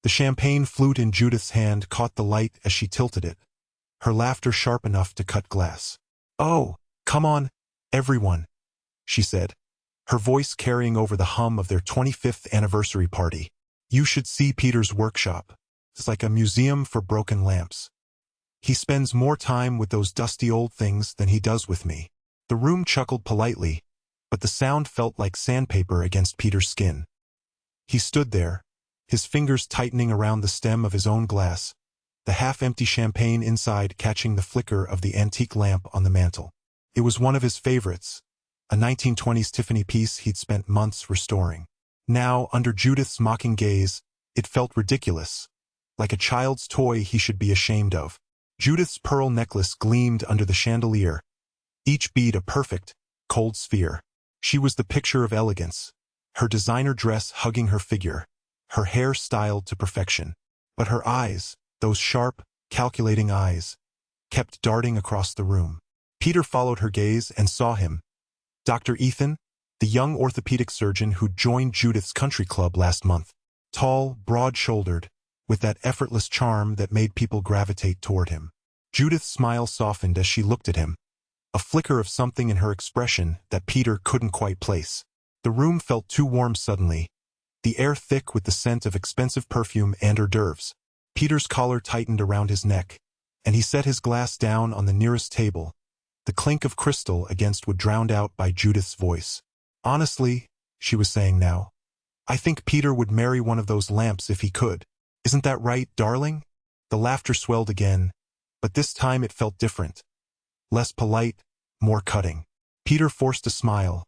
The champagne flute in Judith's hand caught the light as she tilted it, her laughter sharp enough to cut glass. "Oh, come on, everyone," she said, her voice carrying over the hum of their 25th anniversary party. "You should see Peter's workshop. It's like a museum for broken lamps. He spends more time with those dusty old things than he does with me." The room chuckled politely, but the sound felt like sandpaper against Peter's skin. He stood there, his fingers tightening around the stem of his own glass, the half-empty champagne inside catching the flicker of the antique lamp on the mantel. It was one of his favorites, a 1920s Tiffany piece he'd spent months restoring. Now, under Judith's mocking gaze, it felt ridiculous, like a child's toy he should be ashamed of. Judith's pearl necklace gleamed under the chandelier, each bead a perfect, cold sphere. She was the picture of elegance, her designer dress hugging her figure, her hair styled to perfection. But her eyes, those sharp, calculating eyes, kept darting across the room. Peter followed her gaze and saw him. Dr. Ethan, the young orthopedic surgeon who'd joined Judith's country club last month. Tall, broad-shouldered, with that effortless charm that made people gravitate toward him. Judith's smile softened as she looked at him, a flicker of something in her expression that Peter couldn't quite place. The room felt too warm suddenly, the air thick with the scent of expensive perfume and hors d'oeuvres. Peter's collar tightened around his neck, and he set his glass down on the nearest table, the clink of crystal against would drowned out by Judith's voice. "Honestly," she was saying now, "I think Peter would marry one of those lamps if he could. Isn't that right, darling?" The laughter swelled again, but this time it felt different. Less polite, more cutting. Peter forced a smile,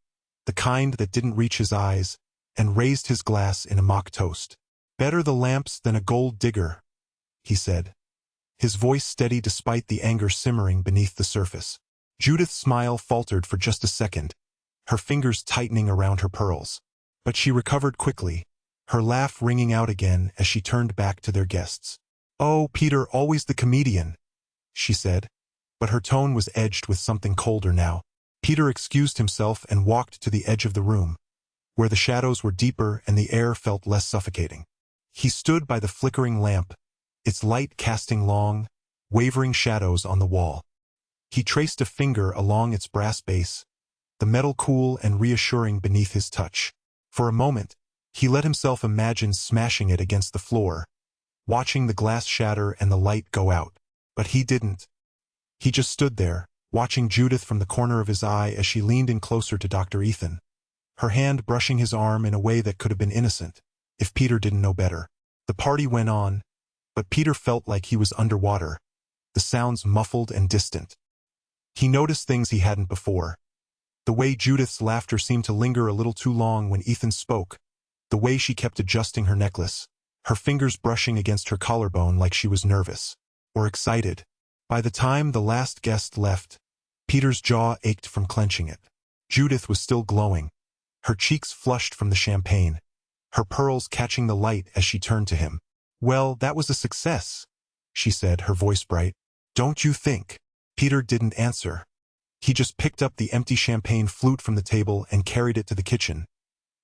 the kind that didn't reach his eyes, and raised his glass in a mock toast. "Better the lamps than a gold digger," he said, his voice steady despite the anger simmering beneath the surface. Judith's smile faltered for just a second, her fingers tightening around her pearls. But she recovered quickly, her laugh ringing out again as she turned back to their guests. "Oh, Peter, always the comedian," she said, but her tone was edged with something colder now. Peter excused himself and walked to the edge of the room, where the shadows were deeper and the air felt less suffocating. He stood by the flickering lamp, its light casting long, wavering shadows on the wall. He traced a finger along its brass base, the metal cool and reassuring beneath his touch. For a moment, he let himself imagine smashing it against the floor, watching the glass shatter and the light go out. But he didn't. He just stood there, watching Judith from the corner of his eye as she leaned in closer to Dr. Ethan, her hand brushing his arm in a way that could have been innocent, if Peter didn't know better. The party went on, but Peter felt like he was underwater, the sounds muffled and distant. He noticed things he hadn't before. The way Judith's laughter seemed to linger a little too long when Ethan spoke, the way she kept adjusting her necklace, her fingers brushing against her collarbone like she was nervous or excited. By the time the last guest left, Peter's jaw ached from clenching it. Judith was still glowing, her cheeks flushed from the champagne, her pearls catching the light as she turned to him. "Well, that was a success," she said, her voice bright. "Don't you think?" Peter didn't answer. He just picked up the empty champagne flute from the table and carried it to the kitchen,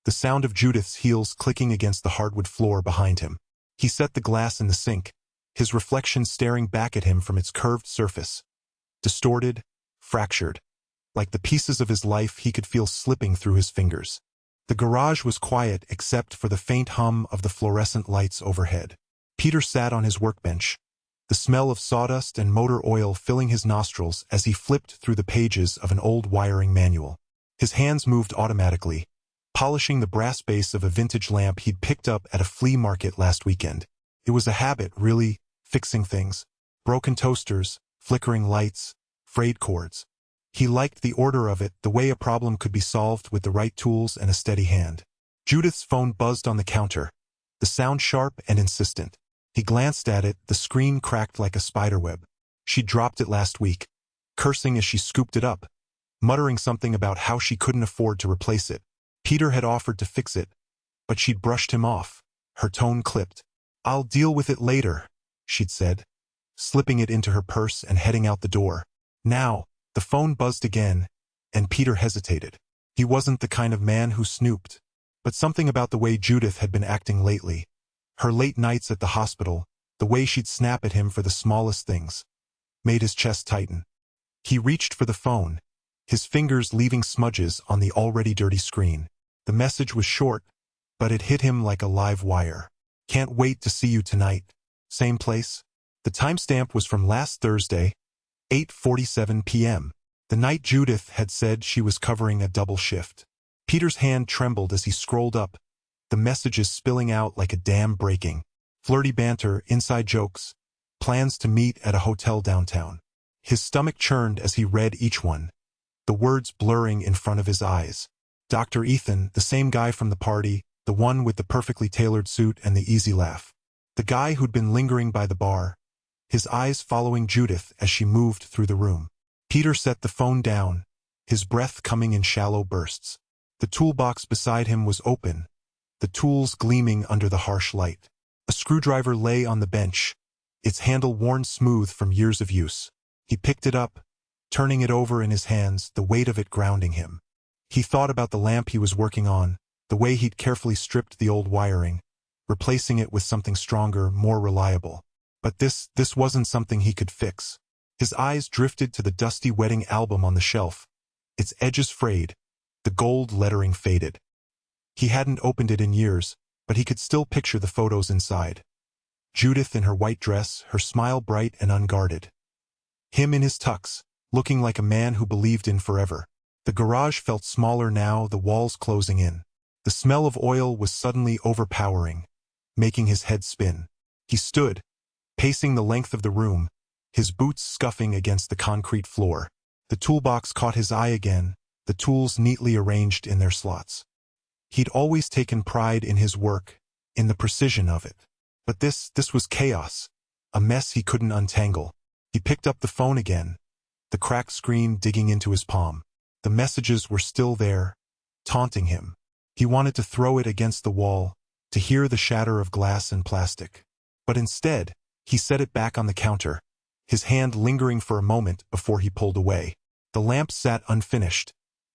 the sound of Judith's heels clicking against the hardwood floor behind him. He set the glass in the sink, his reflection staring back at him from its curved surface, distorted, fractured, like the pieces of his life he could feel slipping through his fingers. The garage was quiet except for the faint hum of the fluorescent lights overhead. Peter sat on his workbench, the smell of sawdust and motor oil filling his nostrils as he flipped through the pages of an old wiring manual. His hands moved automatically, polishing the brass base of a vintage lamp he'd picked up at a flea market last weekend. It was a habit, really, fixing things. Broken toasters, flickering lights, frayed cords. He liked the order of it, the way a problem could be solved with the right tools and a steady hand. Judith's phone buzzed on the counter, the sound sharp and insistent. He glanced at it, the screen cracked like a spiderweb. She'd dropped it last week, cursing as she scooped it up, muttering something about how she couldn't afford to replace it. Peter had offered to fix it, but she'd brushed him off, her tone clipped. "I'll deal with it later," she'd said, slipping it into her purse and heading out the door. Now, the phone buzzed again, and Peter hesitated. He wasn't the kind of man who snooped, but something about the way Judith had been acting lately, Her late nights at the hospital, the way she'd snap at him for the smallest things, made his chest tighten. He reached for the phone, his fingers leaving smudges on the already dirty screen. The message was short, but it hit him like a live wire. Can't wait to see you tonight. Same place? The timestamp was from last Thursday, 8:47 p.m. The night Judith had said she was covering a double shift. Peter's hand trembled as he scrolled up, the messages spilling out like a dam breaking. Flirty banter, inside jokes, plans to meet at a hotel downtown. His stomach churned as he read each one, the words blurring in front of his eyes. Dr. Ethan, the same guy from the party, the one with the perfectly tailored suit and the easy laugh. The guy who'd been lingering by the bar, his eyes following Judith as she moved through the room. Peter set the phone down, his breath coming in shallow bursts. The toolbox beside him was open, the tools gleaming under the harsh light. A screwdriver lay on the bench, its handle worn smooth from years of use. He picked it up, turning it over in his hands, the weight of it grounding him. He thought about the lamp he was working on, the way he'd carefully stripped the old wiring, replacing it with something stronger, more reliable. But this wasn't something he could fix. His eyes drifted to the dusty wedding album on the shelf, its edges frayed, the gold lettering faded. He hadn't opened it in years, but he could still picture the photos inside. Judith in her white dress, her smile bright and unguarded. Him in his tux, looking like a man who believed in forever. The garage felt smaller now, the walls closing in. The smell of oil was suddenly overpowering, making his head spin. He stood, pacing the length of the room, his boots scuffing against the concrete floor. The toolbox caught his eye again, the tools neatly arranged in their slots. He'd always taken pride in his work, in the precision of it. But this was chaos, a mess he couldn't untangle. He picked up the phone again, the cracked screen digging into his palm. The messages were still there, taunting him. He wanted to throw it against the wall, to hear the shatter of glass and plastic. But instead, he set it back on the counter, his hand lingering for a moment before he pulled away. The lamp sat unfinished,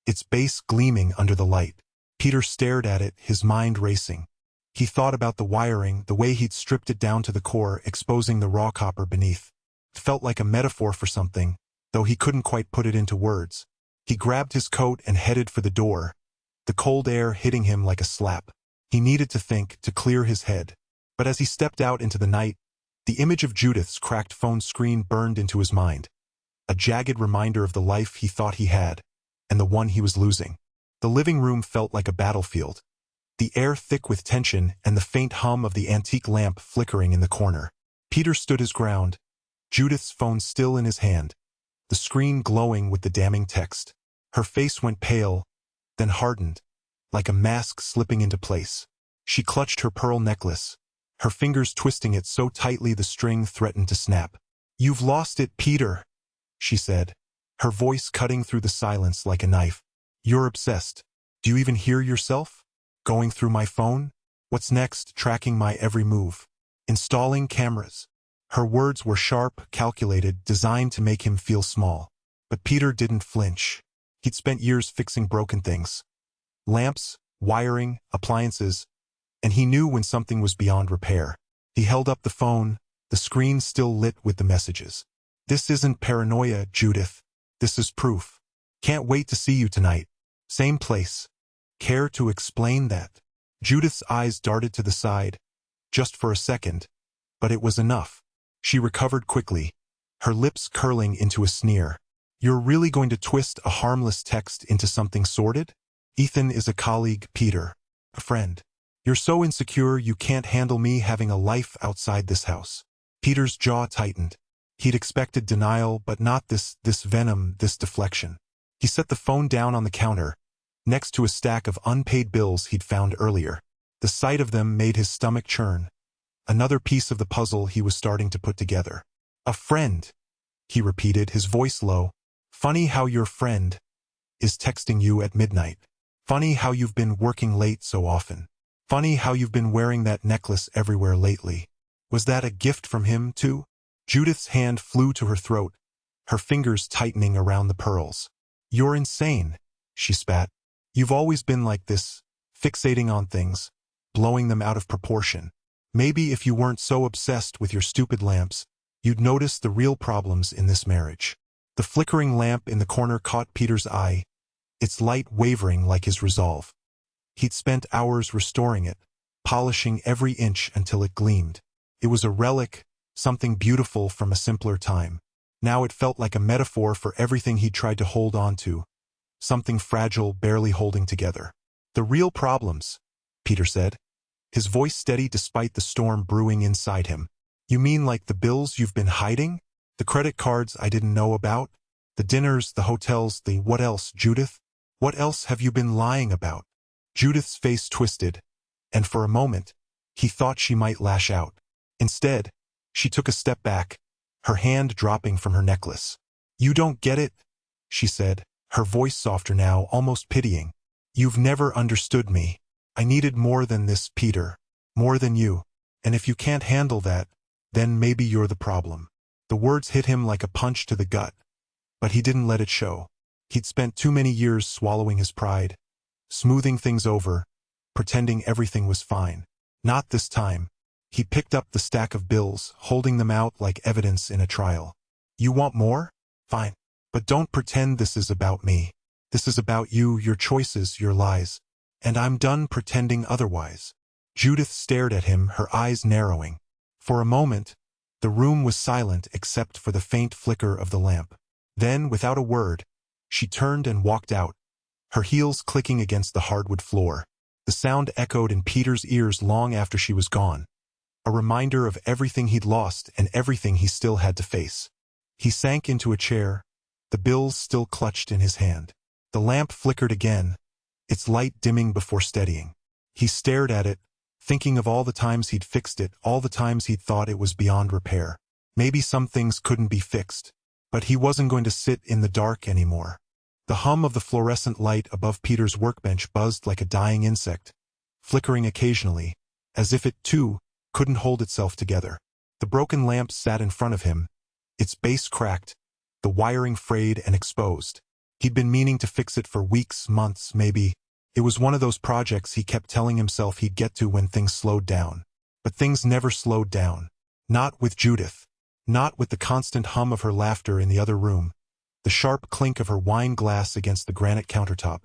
its base gleaming under the light. Peter stared at it, his mind racing. He thought about the wiring, the way he'd stripped it down to the core, exposing the raw copper beneath. It felt like a metaphor for something, though he couldn't quite put it into words. He grabbed his coat and headed for the door, the cold air hitting him like a slap. He needed to think, to clear his head. But as he stepped out into the night, the image of Judith's cracked phone screen burned into his mind. A jagged reminder of the life he thought he had, and the one he was losing. The living room felt like a battlefield, the air thick with tension and the faint hum of the antique lamp flickering in the corner. Peter stood his ground, Judith's phone still in his hand, the screen glowing with the damning text. Her face went pale, then hardened, like a mask slipping into place. She clutched her pearl necklace, her fingers twisting it so tightly the string threatened to snap. "You've lost it, Peter," she said, her voice cutting through the silence like a knife. "You're obsessed. Do you even hear yourself? Going through my phone? What's next? Tracking my every move. Installing cameras." Her words were sharp, calculated, designed to make him feel small. But Peter didn't flinch. He'd spent years fixing broken things. Lamps, wiring, appliances, and he knew when something was beyond repair. He held up the phone, the screen still lit with the messages. "This isn't paranoia, Judith. This is proof. Can't wait to see you tonight. Same place. Care to explain that?" Judith's eyes darted to the side, just for a second, but it was enough. She recovered quickly, her lips curling into a sneer. "You're really going to twist a harmless text into something sordid? Ethan is a colleague, Peter. A friend. You're so insecure you can't handle me having a life outside this house." Peter's jaw tightened. He'd expected denial, but not this venom, this deflection. He set the phone down on the counter, next to a stack of unpaid bills he'd found earlier. The sight of them made his stomach churn. Another piece of the puzzle he was starting to put together. "A friend," he repeated, his voice low. "Funny how your friend is texting you at midnight. Funny how you've been working late so often. Funny how you've been wearing that necklace everywhere lately. Was that a gift from him, too?" Judith's hand flew to her throat, her fingers tightening around the pearls. "You're insane," she spat. "You've always been like this, fixating on things, blowing them out of proportion. Maybe if you weren't so obsessed with your stupid lamps, you'd notice the real problems in this marriage. The flickering lamp in the corner caught Peter's eye, its light wavering like his resolve. He'd spent hours restoring it, polishing every inch until it gleamed. It was a relic, something beautiful from a simpler time. Now it felt like a metaphor for everything he'd tried to hold on to, something fragile, barely holding together. The real problems, Peter said, his voice steady despite the storm brewing inside him. You mean like the bills you've been hiding? The credit cards I didn't know about? The dinners, the hotels, the what else, Judith? What else have you been lying about? Judith's face twisted, and for a moment, he thought she might lash out. Instead, she took a step back, her hand dropping from her necklace. You don't get it, she said, her voice softer now, almost pitying. You've never understood me. I needed more than this, Peter. More than you. And if you can't handle that, then maybe you're the problem. The words hit him like a punch to the gut, but he didn't let it show. He'd spent too many years swallowing his pride, smoothing things over, pretending everything was fine. Not this time. He picked up the stack of bills, holding them out like evidence in a trial. You want more? Fine. But don't pretend this is about me. This is about you, your choices, your lies. And I'm done pretending otherwise. Judith stared at him, her eyes narrowing. For a moment, the room was silent except for the faint flicker of the lamp. Then, without a word, she turned and walked out, her heels clicking against the hardwood floor. The sound echoed in Peter's ears long after she was gone, a reminder of everything he'd lost and everything he still had to face. He sank into a chair, the bills still clutched in his hand. The lamp flickered again, its light dimming before steadying. He stared at it, thinking of all the times he'd fixed it, all the times he'd thought it was beyond repair. Maybe some things couldn't be fixed, but he wasn't going to sit in the dark anymore. The hum of the fluorescent light above Peter's workbench buzzed like a dying insect, flickering occasionally, as if it, too, couldn't hold itself together. The broken lamp sat in front of him, its base cracked, the wiring frayed and exposed. He'd been meaning to fix it for weeks, months, maybe. It was one of those projects he kept telling himself he'd get to when things slowed down. But things never slowed down. Not with Judith. Not with the constant hum of her laughter in the other room, the sharp clink of her wine glass against the granite countertop,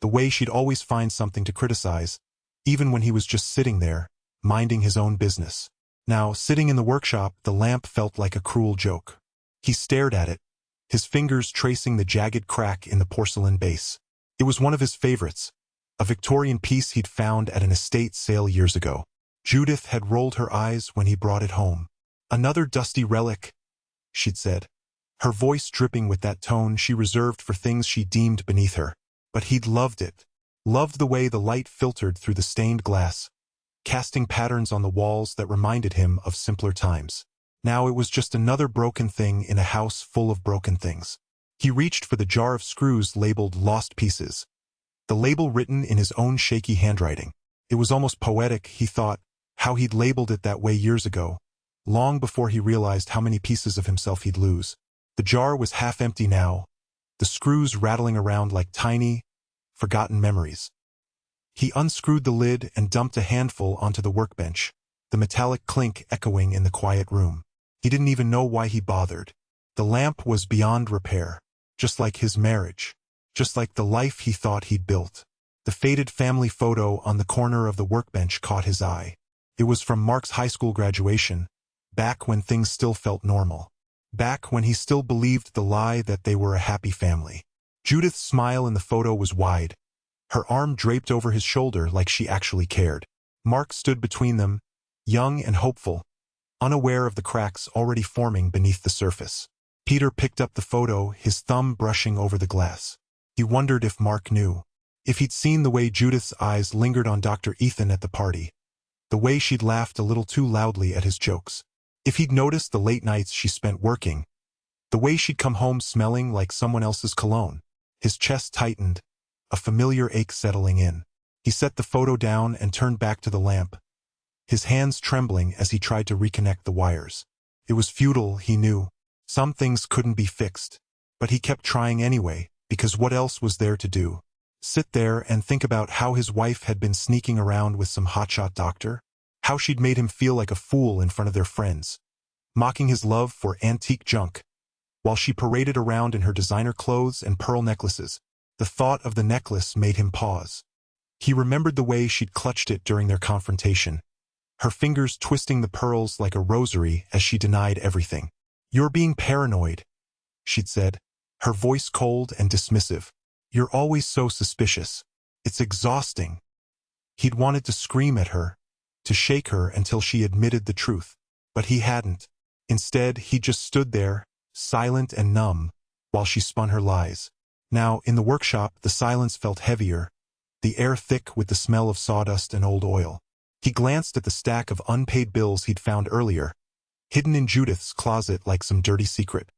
the way she'd always find something to criticize, even when he was just sitting there, minding his own business. Now, sitting in the workshop, the lamp felt like a cruel joke. He stared at it, his fingers tracing the jagged crack in the porcelain base. It was one of his favorites, a Victorian piece he'd found at an estate sale years ago. Judith had rolled her eyes when he brought it home. Another dusty relic, she'd said, her voice dripping with that tone she reserved for things she deemed beneath her. But he'd loved it. Loved the way the light filtered through the stained glass, casting patterns on the walls that reminded him of simpler times. Now it was just another broken thing in a house full of broken things. He reached for the jar of screws labeled Lost Pieces, the label written in his own shaky handwriting. It was almost poetic, he thought, how he'd labeled it that way years ago, long before he realized how many pieces of himself he'd lose. The jar was half empty now, the screws rattling around like tiny, forgotten memories. He unscrewed the lid and dumped a handful onto the workbench, the metallic clink echoing in the quiet room. He didn't even know why he bothered. The lamp was beyond repair, just like his marriage, just like the life he thought he'd built. The faded family photo on the corner of the workbench caught his eye. It was from Mark's high school graduation, back when things still felt normal. Back when he still believed the lie that they were a happy family. Judith's smile in the photo was wide, her arm draped over his shoulder like she actually cared. Mark stood between them, young and hopeful, unaware of the cracks already forming beneath the surface. Peter picked up the photo, his thumb brushing over the glass. He wondered if Mark knew. If he'd seen the way Judith's eyes lingered on Dr. Ethan at the party, the way she'd laughed a little too loudly at his jokes. If he'd noticed the late nights she spent working, the way she'd come home smelling like someone else's cologne. His chest tightened, a familiar ache settling in. He set the photo down and turned back to the lamp, his hands trembling as he tried to reconnect the wires. It was futile, he knew. Some things couldn't be fixed. But he kept trying anyway, because what else was there to do? Sit there and think about how his wife had been sneaking around with some hotshot doctor? How she'd made him feel like a fool in front of their friends, mocking his love for antique junk, while she paraded around in her designer clothes and pearl necklaces. The thought of the necklace made him pause. He remembered the way she'd clutched it during their confrontation, her fingers twisting the pearls like a rosary as she denied everything. "You're being paranoid," she'd said, her voice cold and dismissive. "You're always so suspicious. It's exhausting." He'd wanted to scream at her, to shake her until she admitted the truth. But he hadn't. Instead, he just stood there, silent and numb, while she spun her lies. Now, in the workshop, the silence felt heavier, the air thick with the smell of sawdust and old oil. He glanced at the stack of unpaid bills he'd found earlier, hidden in Judith's closet like some dirty secret.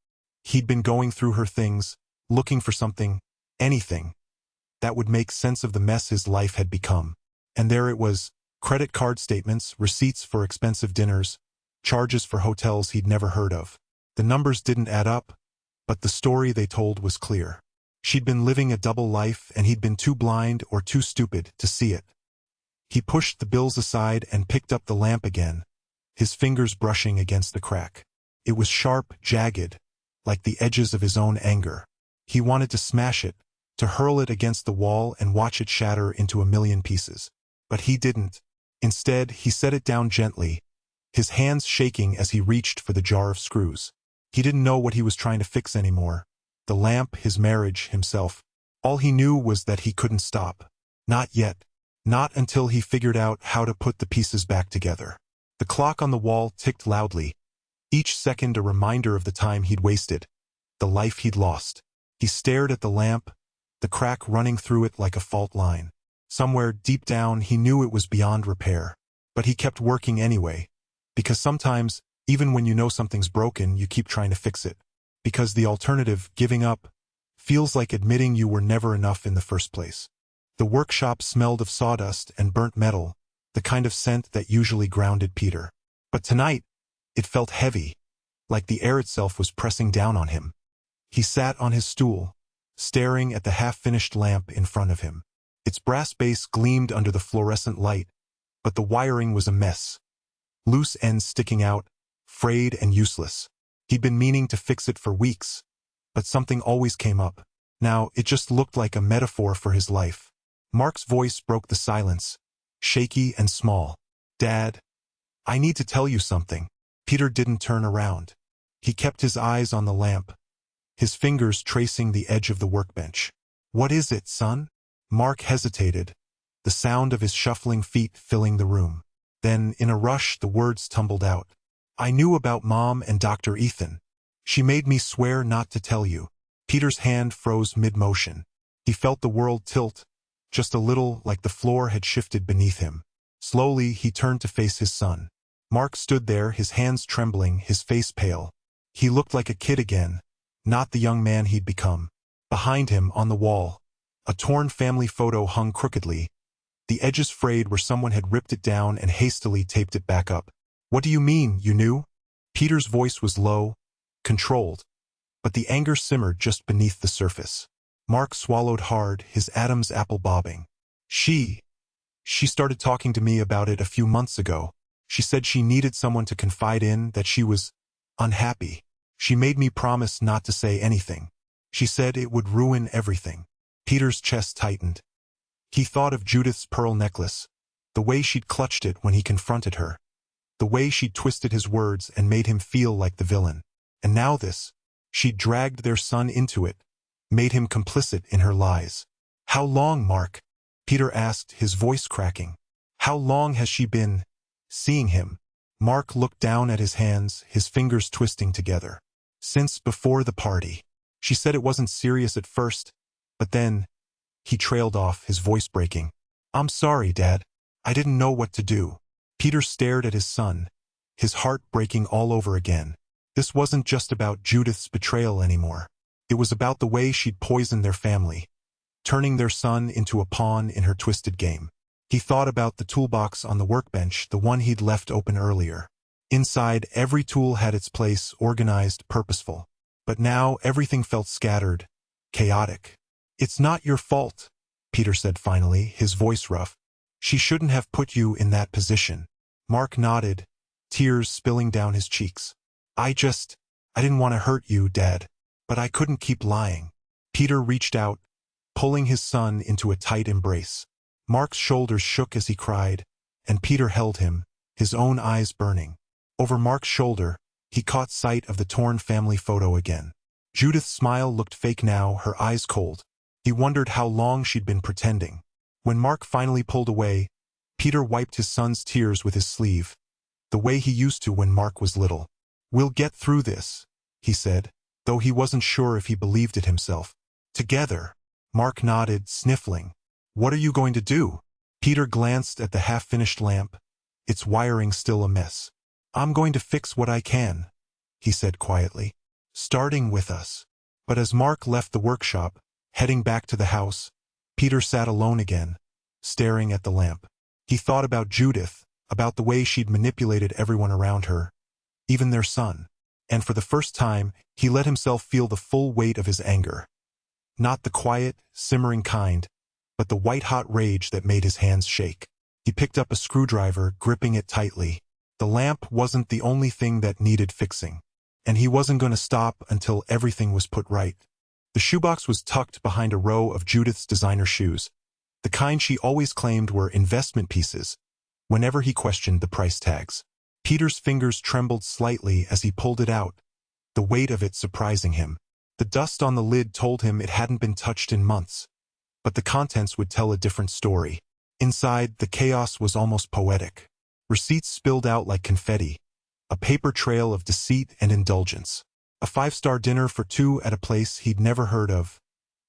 He'd been going through her things, looking for something, anything, that would make sense of the mess his life had become. And there it was, credit card statements, receipts for expensive dinners, charges for hotels he'd never heard of. The numbers didn't add up, but the story they told was clear. She'd been living a double life and he'd been too blind or too stupid to see it. He pushed the bills aside and picked up the lamp again, his fingers brushing against the crack. It was sharp, jagged, like the edges of his own anger. He wanted to smash it, to hurl it against the wall and watch it shatter into a million pieces. But he didn't. Instead, he set it down gently, his hands shaking as he reached for the jar of screws. He didn't know what he was trying to fix anymore. The lamp, his marriage, himself. All he knew was that he couldn't stop. Not yet. Not until he figured out how to put the pieces back together. The clock on the wall ticked loudly, each second a reminder of the time he'd wasted, the life he'd lost. He stared at the lamp, the crack running through it like a fault line. Somewhere deep down he knew it was beyond repair. But he kept working anyway, because sometimes, even when you know something's broken, you keep trying to fix it. Because the alternative, giving up, feels like admitting you were never enough in the first place. The workshop smelled of sawdust and burnt metal, the kind of scent that usually grounded Peter. But tonight, it felt heavy, like the air itself was pressing down on him. He sat on his stool, staring at the half-finished lamp in front of him. Its brass base gleamed under the fluorescent light, but the wiring was a mess. Loose ends sticking out, frayed and useless. He'd been meaning to fix it for weeks, but something always came up. Now, it just looked like a metaphor for his life. Mark's voice broke the silence, shaky and small. "Dad, I need to tell you something." Peter didn't turn around. He kept his eyes on the lamp, his fingers tracing the edge of the workbench. "What is it, son?" Mark hesitated, the sound of his shuffling feet filling the room. Then, in a rush, the words tumbled out. "I knew about Mom and Dr. Ethan. She made me swear not to tell you." Peter's hand froze mid-motion. He felt the world tilt, just a little, like the floor had shifted beneath him. Slowly, he turned to face his son. Mark stood there, his hands trembling, his face pale. He looked like a kid again, not the young man he'd become. Behind him, on the wall, a torn family photo hung crookedly, the edges frayed where someone had ripped it down and hastily taped it back up. "What do you mean, you knew?" Peter's voice was low, controlled, but the anger simmered just beneath the surface. Mark swallowed hard, his Adam's apple bobbing. She started talking to me about it a few months ago. She said she needed someone to confide in, that she was unhappy. She made me promise not to say anything. She said it would ruin everything." Peter's chest tightened. He thought of Judith's pearl necklace, the way she'd clutched it when he confronted her, the way she'd twisted his words and made him feel like the villain. And now this. She'd dragged their son into it, made him complicit in her lies. "How long, Mark?" Peter asked, his voice cracking. "How long has she been seeing him?" Mark looked down at his hands, his fingers twisting together. "Since before the party. She said it wasn't serious at first, but then..." He trailed off, his voice breaking. "I'm sorry, Dad. I didn't know what to do." Peter stared at his son, his heart breaking all over again. This wasn't just about Judith's betrayal anymore. It was about the way she'd poisoned their family, turning their son into a pawn in her twisted game. He thought about the toolbox on the workbench, the one he'd left open earlier. Inside, every tool had its place, organized, purposeful. But now, everything felt scattered, chaotic. "It's not your fault," Peter said finally, his voice rough. "She shouldn't have put you in that position." Mark nodded, tears spilling down his cheeks. I didn't want to hurt you, Dad. But I couldn't keep lying. Peter reached out, pulling his son into a tight embrace. Mark's shoulders shook as he cried, and Peter held him, his own eyes burning. Over Mark's shoulder, he caught sight of the torn family photo again. Judith's smile looked fake now, her eyes cold. He wondered how long she'd been pretending. When Mark finally pulled away, Peter wiped his son's tears with his sleeve, the way he used to when Mark was little. We'll get through this, he said, though he wasn't sure if he believed it himself. Together. Mark nodded, sniffling. What are you going to do? Peter glanced at the half-finished lamp, its wiring still a mess. I'm going to fix what I can, he said quietly, starting with us. But as Mark left the workshop, heading back to the house, Peter sat alone again, staring at the lamp. He thought about Judith, about the way she'd manipulated everyone around her, even their son. And for the first time, he let himself feel the full weight of his anger. Not the quiet, simmering kind, but the white-hot rage that made his hands shake. He picked up a screwdriver, gripping it tightly. The lamp wasn't the only thing that needed fixing, and he wasn't going to stop until everything was put right. The shoebox was tucked behind a row of Judith's designer shoes, the kind she always claimed were investment pieces, whenever he questioned the price tags. Peter's fingers trembled slightly as he pulled it out, the weight of it surprising him. The dust on the lid told him it hadn't been touched in months, but the contents would tell a different story. Inside, the chaos was almost poetic. Receipts spilled out like confetti, a paper trail of deceit and indulgence. A 5-star dinner for two at a place he'd never heard of,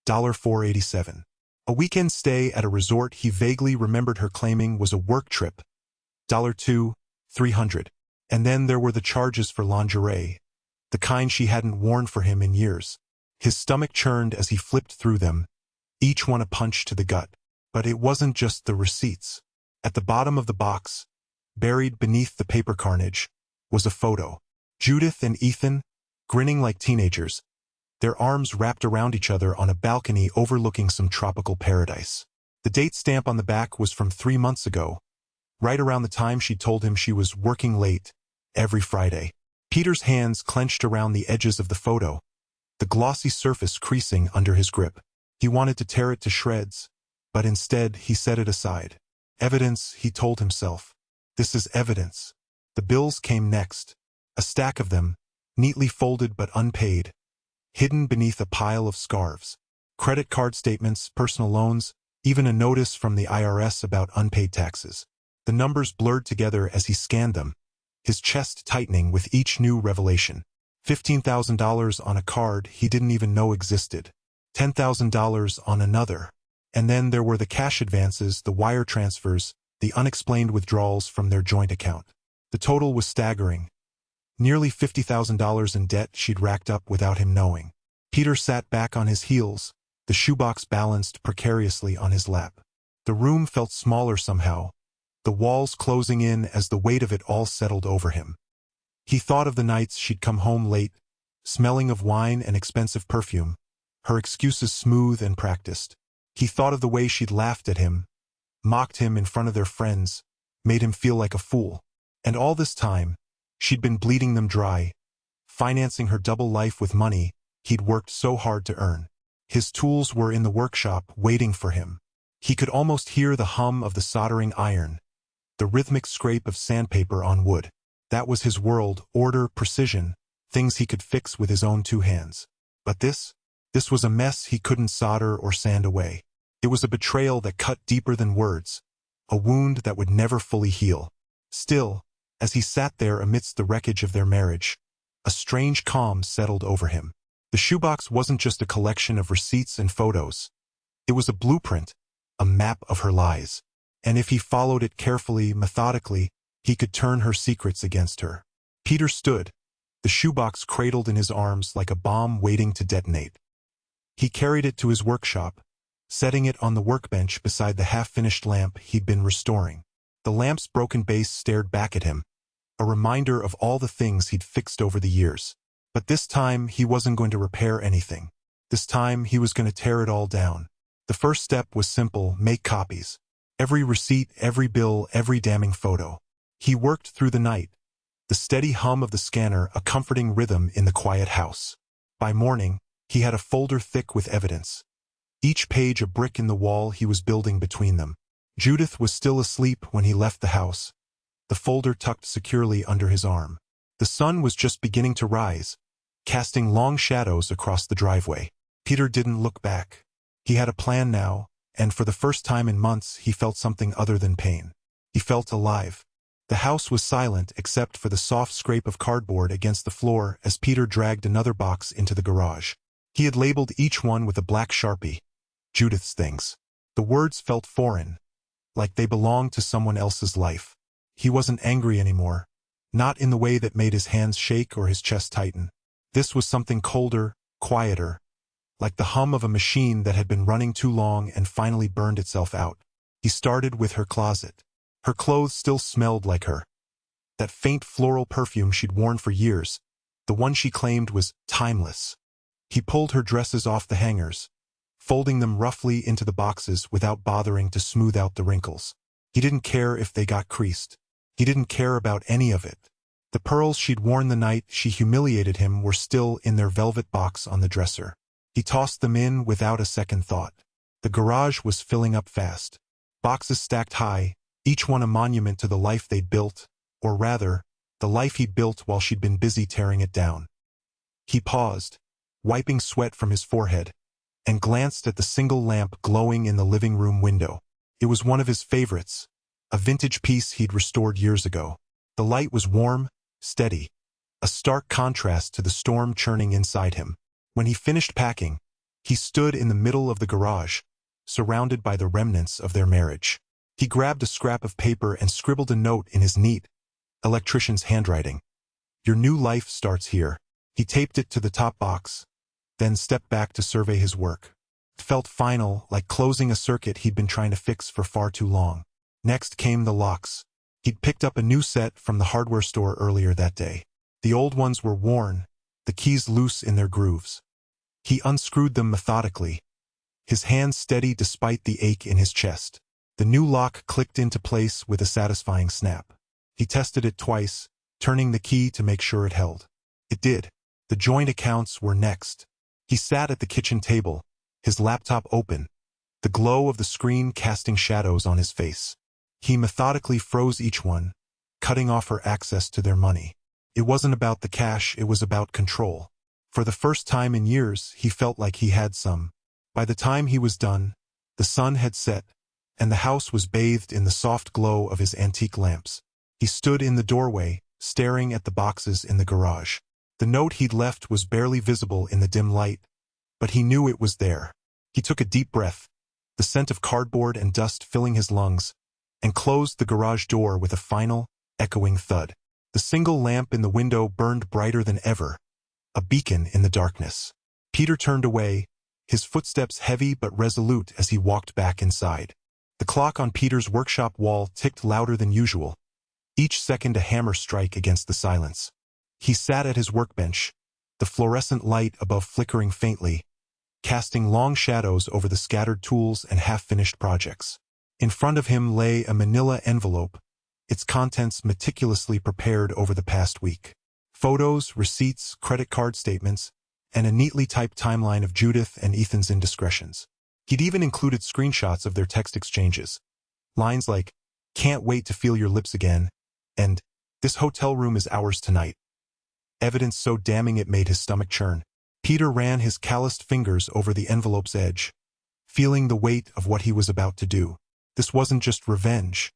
$4.87. A weekend stay at a resort he vaguely remembered her claiming was a work trip, $2,300. And then there were the charges for lingerie, the kind she hadn't worn for him in years. His stomach churned as he flipped through them, each one a punch to the gut. But it wasn't just the receipts. At the bottom of the box, buried beneath the paper carnage, was a photo. Judith and Ethan, grinning like teenagers, their arms wrapped around each other on a balcony overlooking some tropical paradise. The date stamp on the back was from 3 months ago, right around the time she told him she was working late every Friday. Peter's hands clenched around the edges of the photo, the glossy surface creasing under his grip. He wanted to tear it to shreds, but instead he set it aside. Evidence, he told himself. This is evidence. The bills came next, a stack of them, neatly folded but unpaid, hidden beneath a pile of scarves. Credit card statements, personal loans, even a notice from the IRS about unpaid taxes. The numbers blurred together as he scanned them, his chest tightening with each new revelation. $15,000 on a card he didn't even know existed. $10,000 on another. And then there were the cash advances, the wire transfers, the unexplained withdrawals from their joint account. The total was staggering. Nearly $50,000 in debt she'd racked up without him knowing. Peter sat back on his heels, the shoebox balanced precariously on his lap. The room felt smaller somehow, the walls closing in as the weight of it all settled over him. He thought of the nights she'd come home late, smelling of wine and expensive perfume, her excuses smooth and practiced. He thought of the way she'd laughed at him, mocked him in front of their friends, made him feel like a fool. And all this time, she'd been bleeding them dry, financing her double life with money he'd worked so hard to earn. His tools were in the workshop waiting for him. He could almost hear the hum of the soldering iron, the rhythmic scrape of sandpaper on wood. That was his world, order, precision, things he could fix with his own 2 hands. But this was a mess he couldn't solder or sand away. It was a betrayal that cut deeper than words, a wound that would never fully heal. Still, as he sat there amidst the wreckage of their marriage, a strange calm settled over him. The shoebox wasn't just a collection of receipts and photos. It was a blueprint, a map of her lies. And if he followed it carefully, methodically, he could turn her secrets against her. Peter stood, the shoebox cradled in his arms like a bomb waiting to detonate. He carried it to his workshop, setting it on the workbench beside the half-finished lamp he'd been restoring. The lamp's broken base stared back at him, a reminder of all the things he'd fixed over the years. But this time he wasn't going to repair anything. This time he was going to tear it all down. The first step was simple: make copies. Every receipt, every bill, every damning photo. He worked through the night, the steady hum of the scanner a comforting rhythm in the quiet house. By morning, he had a folder thick with evidence, each page a brick in the wall he was building between them. Judith was still asleep when he left the house, the folder tucked securely under his arm. The sun was just beginning to rise, casting long shadows across the driveway. Peter didn't look back. He had a plan now, and for the first time in months he felt something other than pain. He felt alive. The house was silent except for the soft scrape of cardboard against the floor as Peter dragged another box into the garage. He had labeled each one with a black Sharpie, Judith's things. The words felt foreign, like they belonged to someone else's life. He wasn't angry anymore, not in the way that made his hands shake or his chest tighten. This was something colder, quieter, like the hum of a machine that had been running too long and finally burned itself out. He started with her closet. Her clothes still smelled like her. That faint floral perfume she'd worn for years, the one she claimed was timeless. He pulled her dresses off the hangers, folding them roughly into the boxes without bothering to smooth out the wrinkles. He didn't care if they got creased. He didn't care about any of it. The pearls she'd worn the night she humiliated him were still in their velvet box on the dresser. He tossed them in without a second thought. The garage was filling up fast. Boxes stacked high, each one a monument to the life they'd built, or rather, the life he'd built while she'd been busy tearing it down. He paused, wiping sweat from his forehead, and glanced at the single lamp glowing in the living room window. It was one of his favorites, a vintage piece he'd restored years ago. The light was warm, steady, a stark contrast to the storm churning inside him. When he finished packing, he stood in the middle of the garage, surrounded by the remnants of their marriage. He grabbed a scrap of paper and scribbled a note in his neat, electrician's handwriting. "Your new life starts here." He taped it to the top box, then stepped back to survey his work. It felt final, like closing a circuit he'd been trying to fix for far too long. Next came the locks. He'd picked up a new set from the hardware store earlier that day. The old ones were worn, the keys loose in their grooves. He unscrewed them methodically, his hands steady despite the ache in his chest. The new lock clicked into place with a satisfying snap. He tested it twice, turning the key to make sure it held. It did. The joint accounts were next. He sat at the kitchen table, his laptop open, the glow of the screen casting shadows on his face. He methodically froze each one, cutting off her access to their money. It wasn't about the cash, it was about control. For the first time in years, he felt like he had some. By the time he was done, the sun had set, and the house was bathed in the soft glow of his antique lamps. He stood in the doorway, staring at the boxes in the garage. The note he'd left was barely visible in the dim light, but he knew it was there. He took a deep breath, the scent of cardboard and dust filling his lungs, and closed the garage door with a final, echoing thud. The single lamp in the window burned brighter than ever, a beacon in the darkness. Peter turned away, his footsteps heavy but resolute as he walked back inside. The clock on Peter's workshop wall ticked louder than usual, each second a hammer strike against the silence. He sat at his workbench, the fluorescent light above flickering faintly, casting long shadows over the scattered tools and half-finished projects. In front of him lay a manila envelope, its contents meticulously prepared over the past week. Photos, receipts, credit card statements, and a neatly typed timeline of Judith and Ethan's indiscretions. He'd even included screenshots of their text exchanges. Lines like, "Can't wait to feel your lips again," and "This hotel room is ours tonight." Evidence so damning it made his stomach churn. Peter ran his calloused fingers over the envelope's edge, feeling the weight of what he was about to do. This wasn't just revenge.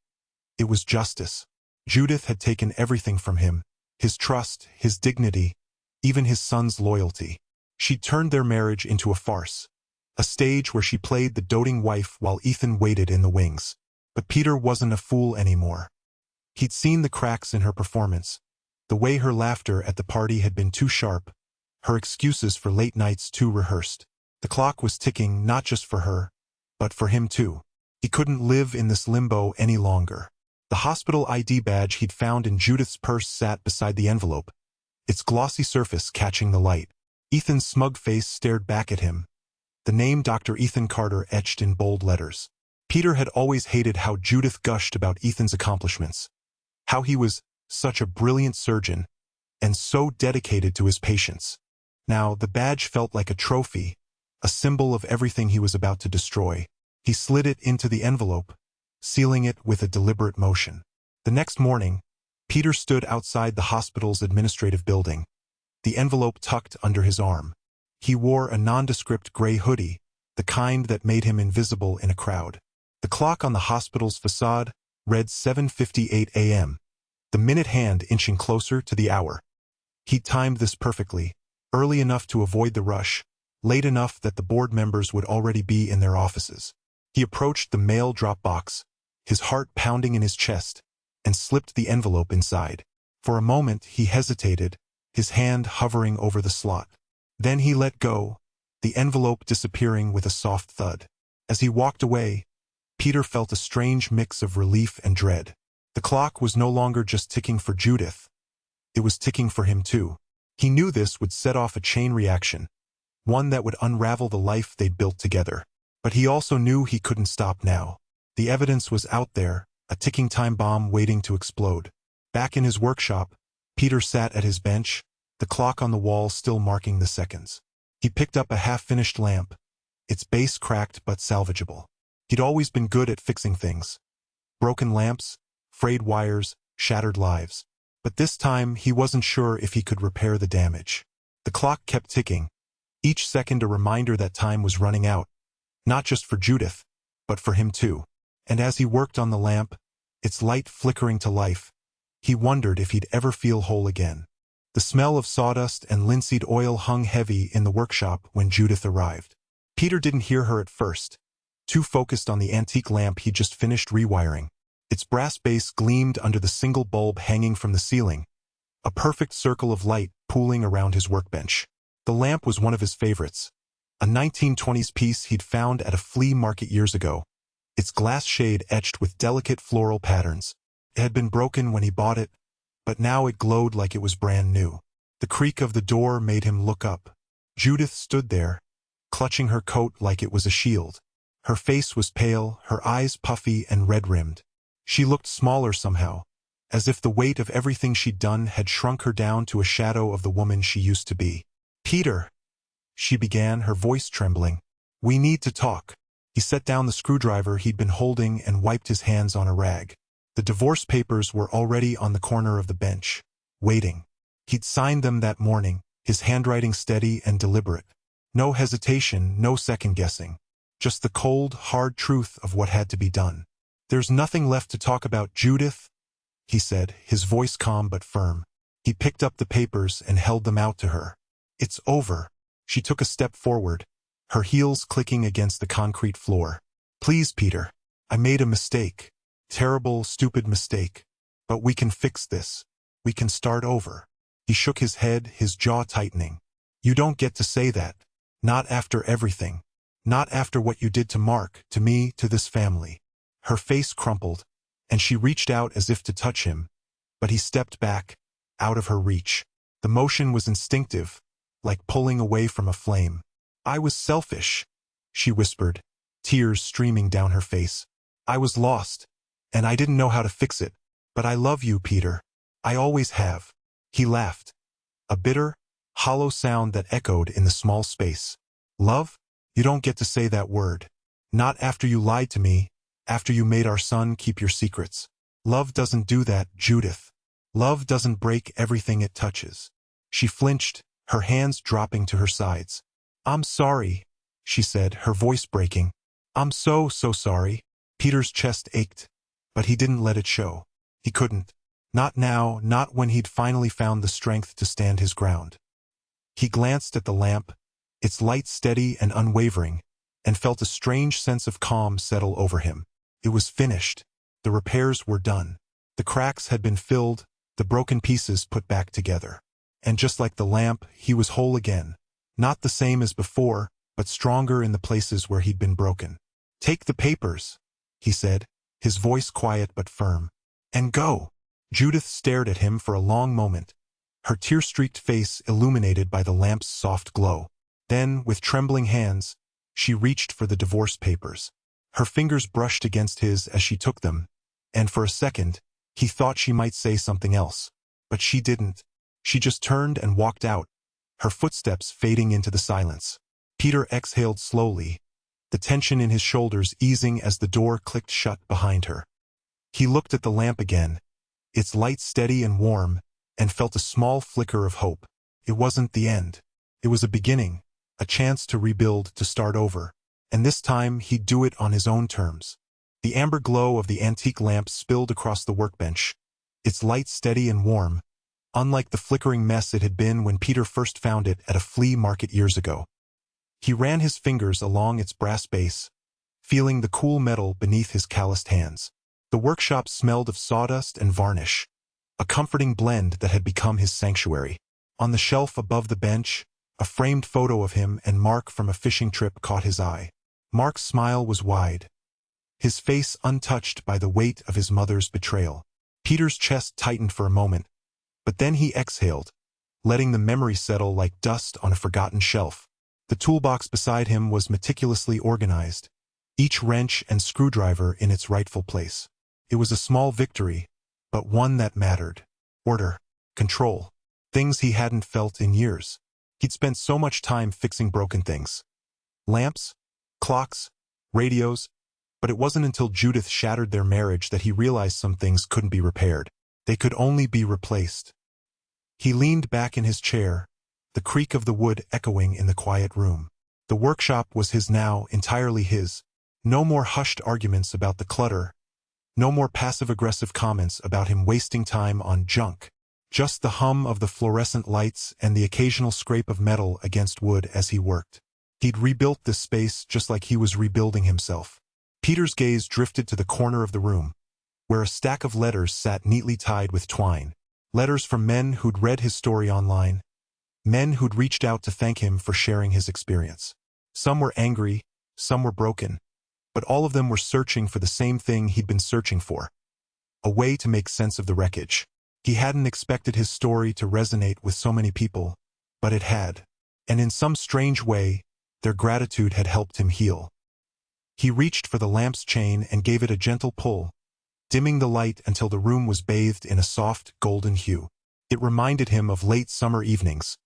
It was justice. Judith had taken everything from him, his trust, his dignity, even his son's loyalty. She'd turned their marriage into a farce, a stage where she played the doting wife while Ethan waited in the wings. But Peter wasn't a fool anymore. He'd seen the cracks in her performance, the way her laughter at the party had been too sharp, her excuses for late nights too rehearsed. The clock was ticking not just for her, but for him too. He couldn't live in this limbo any longer. The hospital ID badge he'd found in Judith's purse sat beside the envelope, its glossy surface catching the light. Ethan's smug face stared back at him, the name Dr. Ethan Carter etched in bold letters. Peter had always hated how Judith gushed about Ethan's accomplishments, How he was such a brilliant surgeon and so dedicated to his patients. Now, the badge felt like a trophy, a symbol of everything he was about to destroy. He slid it into the envelope, sealing it with a deliberate motion. The next morning, Peter stood outside the hospital's administrative building, the envelope tucked under his arm. He wore a nondescript gray hoodie, the kind that made him invisible in a crowd. The clock on the hospital's facade read 7:58 a.m., the minute hand inching closer to the hour. He timed this perfectly, early enough to avoid the rush, late enough that the board members would already be in their offices. He approached the mail drop box, his heart pounding in his chest, and slipped the envelope inside. For a moment he hesitated, his hand hovering over the slot. Then he let go, the envelope disappearing with a soft thud. As he walked away, Peter felt a strange mix of relief and dread. The clock was no longer just ticking for Judith. It was ticking for him too. He knew this would set off a chain reaction, one that would unravel the life they'd built together. But he also knew he couldn't stop now. The evidence was out there, a ticking time bomb waiting to explode. Back in his workshop, Peter sat at his bench, the clock on the wall still marking the seconds. He picked up a half-finished lamp, its base cracked but salvageable. He'd always been good at fixing things. Broken lamps, frayed wires, shattered lives. But this time he wasn't sure if he could repair the damage. The clock kept ticking, each second a reminder that time was running out, not just for Judith, but for him too. And as he worked on the lamp, its light flickering to life, he wondered if he'd ever feel whole again. The smell of sawdust and linseed oil hung heavy in the workshop when Judith arrived. Peter didn't hear her at first, too focused on the antique lamp he'd just finished rewiring. Its brass base gleamed under the single bulb hanging from the ceiling, a perfect circle of light pooling around his workbench. The lamp was one of his favorites, a 1920s piece he'd found at a flea market years ago, its glass shade etched with delicate floral patterns. It had been broken when he bought it, but now it glowed like it was brand new. The creak of the door made him look up. Judith stood there, clutching her coat like it was a shield. Her face was pale, her eyes puffy and red-rimmed. She looked smaller somehow, as if the weight of everything she'd done had shrunk her down to a shadow of the woman she used to be. "Peter," she began, her voice trembling. "We need to talk." He set down the screwdriver he'd been holding and wiped his hands on a rag. The divorce papers were already on the corner of the bench, waiting. He'd signed them that morning, his handwriting steady and deliberate. No hesitation, no second-guessing. Just the cold, hard truth of what had to be done. "There's nothing left to talk about, Judith," he said, his voice calm but firm. He picked up the papers and held them out to her. "It's over." She took a step forward, her heels clicking against the concrete floor. "Please, Peter. I made a mistake. Terrible, stupid mistake. But we can fix this. We can start over." He shook his head, his jaw tightening. "You don't get to say that. Not after everything. Not after what you did to Mark, to me, to this family." Her face crumpled, and she reached out as if to touch him, but he stepped back, out of her reach. The motion was instinctive, like pulling away from a flame. "I was selfish," she whispered, tears streaming down her face. "I was lost, and I didn't know how to fix it. But I love you, Peter. I always have." He laughed, a bitter, hollow sound that echoed in the small space. "Love? You don't get to say that word. Not after you lied to me, after you made our son keep your secrets. Love doesn't do that, Judith. Love doesn't break everything it touches." She flinched, her hands dropping to her sides. "I'm sorry," she said, her voice breaking. "I'm so sorry." Peter's chest ached, but he didn't let it show. He couldn't. Not now, not when he'd finally found the strength to stand his ground. He glanced at the lamp, its light steady and unwavering, and felt a strange sense of calm settle over him. It was finished. The repairs were done. The cracks had been filled, the broken pieces put back together. And just like the lamp, he was whole again. Not the same as before, but stronger in the places where he'd been broken. "Take the papers," he said, his voice quiet but firm. "And go." Judith stared at him for a long moment, her tear-streaked face illuminated by the lamp's soft glow. Then, with trembling hands, she reached for the divorce papers. Her fingers brushed against his as she took them, and for a second, He thought she might say something else, but she didn't. She just turned and walked out, her footsteps fading into the silence. Peter exhaled slowly, the tension in his shoulders easing as the door clicked shut behind her. He looked at the lamp again, its light steady and warm, and felt a small flicker of hope. It wasn't the end. It was a beginning, a chance to rebuild, to start over. And this time he'd do it on his own terms. The amber glow of the antique lamp spilled across the workbench, its light steady and warm, unlike the flickering mess it had been when Peter first found it at a flea market years ago. He ran his fingers along its brass base, feeling the cool metal beneath his calloused hands. The workshop smelled of sawdust and varnish, a comforting blend that had become his sanctuary. On the shelf above the bench, a framed photo of him and Mark from a fishing trip caught his eye. Mark's smile was wide, his face untouched by the weight of his mother's betrayal. Peter's chest tightened for a moment, but then he exhaled, letting the memory settle like dust on a forgotten shelf. The toolbox beside him was meticulously organized, each wrench and screwdriver in its rightful place. It was a small victory, but one that mattered. Order, control, things he hadn't felt in years. He'd spent so much time fixing broken things. Lamps, clocks, radios, but it wasn't until Judith shattered their marriage that he realized some things couldn't be repaired. They could only be replaced. He leaned back in his chair, the creak of the wood echoing in the quiet room. The workshop was his now, entirely his. No more hushed arguments about the clutter, no more passive-aggressive comments about him wasting time on junk. Just the hum of the fluorescent lights and the occasional scrape of metal against wood as he worked. He'd rebuilt this space just like he was rebuilding himself. Peter's gaze drifted to the corner of the room, where a stack of letters sat neatly tied with twine. Letters from men who'd read his story online, men who'd reached out to thank him for sharing his experience. Some were angry, some were broken, but all of them were searching for the same thing he'd been searching for: a way to make sense of the wreckage. He hadn't expected his story to resonate with so many people, but it had. And in some strange way, their gratitude had helped him heal. He reached for the lamp's chain and gave it a gentle pull, dimming the light until the room was bathed in a soft, golden hue. It reminded him of late summer evenings,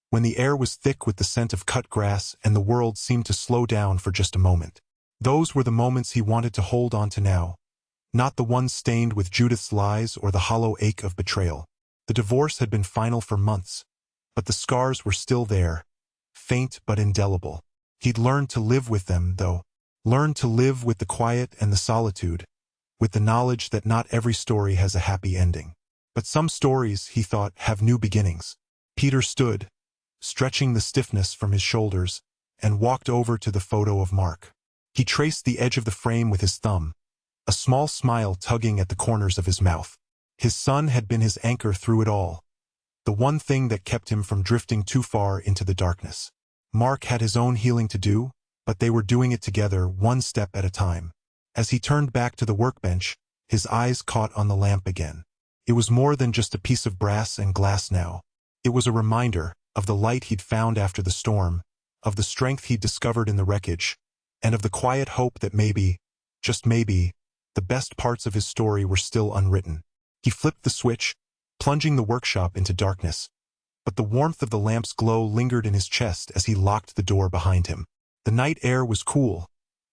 when the air was thick with the scent of cut grass and the world seemed to slow down for just a moment. Those were the moments he wanted to hold on to now, not the ones stained with Judith's lies or the hollow ache of betrayal. The divorce had been final for months, but the scars were still there, faint but indelible. He'd learned to live with them, though. Learned to live with the quiet and the solitude, with the knowledge that not every story has a happy ending. But some stories, he thought, have new beginnings. Peter stood, stretching the stiffness from his shoulders, and walked over to the photo of Mark. He traced the edge of the frame with his thumb, a small smile tugging at the corners of his mouth. His son had been his anchor through it all, the one thing that kept him from drifting too far into the darkness. Mark had his own healing to do, but they were doing it together, one step at a time. As he turned back to the workbench, his eyes caught on the lamp again. It was more than just a piece of brass and glass now. It was a reminder of the light he'd found after the storm, of the strength he'd discovered in the wreckage, and of the quiet hope that maybe, just maybe, the best parts of his story were still unwritten. He flipped the switch, plunging the workshop into darkness, but the warmth of the lamp's glow lingered in his chest as he locked the door behind him. The night air was cool,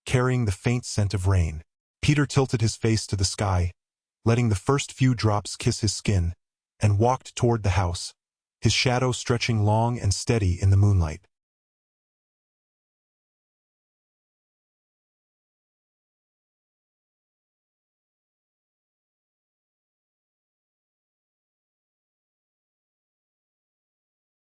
carrying the faint scent of rain. Peter tilted his face to the sky, letting the first few drops kiss his skin, and walked toward the house, his shadow stretching long and steady in the moonlight.